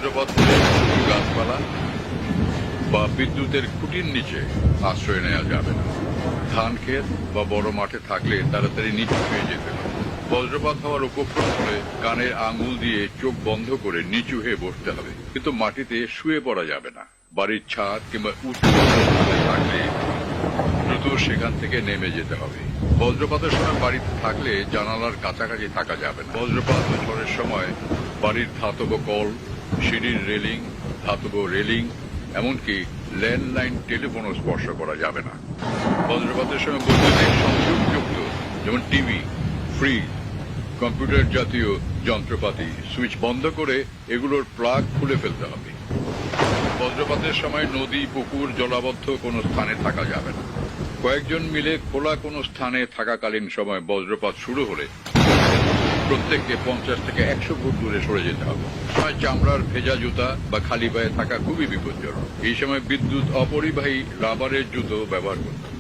বজ্রপাত গাছপালা বা বিদ্যুতের খুঁটির নিচে আশ্রয় নেওয়া যাবে না। ধান ক্ষেত বা বড় মাঠে থাকলে তাড়াতাড়ি নিচু হয়ে যেতে হবে। বজ্রপাত হওয়ার উপক্রম হলে কানের আঙুল দিয়ে চোখ বন্ধ করে নিচু হয়ে বসতে হবে, কিন্তু মাটিতে শুয়ে পড়া যাবে না। বাড়ির ছাদ কিংবা উঁচু থাকলে দ্রুত সেখান থেকে নেমে যেতে হবে। বজ্রপাতের সময় বাড়িতে থাকলে জানালার কাছাকাছি থাকা যাবে না। বজ্রপাত ও ঝড়ের সময় বাড়ির ধাতব কল, সিঁড়ির রেলিং, ধাতব রেলিং, এমনকি ল্যান্ডলাইন টেলিফোনও স্পর্শ করা যাবে না। বজ্রপাতের সময় বৈদ্যুতিক সংযোগযুক্ত যেমন টিভি, ফ্রিজ, কম্পিউটার জাতীয় যন্ত্রপাতি সুইচ বন্ধ করে এগুলোর প্লাগ খুলে ফেলতে হবে। বজ্রপাতের সময় নদী, পুকুর, জলাবদ্ধ কোনো স্থানে থাকা যাবে না। কয়েকজন মিলে খোলা কোনো স্থানে থাকাকালীন সময় বজ্রপাত শুরু হলে প্রত্যেককে 50 থেকে 100 ফুট দূরে সরে যেতে হবে। চামড়ার ভেজা জুতা বা খালি পায়ে থাকা খুবই বিপজ্জনক। এই সময় বিদ্যুৎ অপরিবাহী রাবারের জুতো ব্যবহার করতে হবে।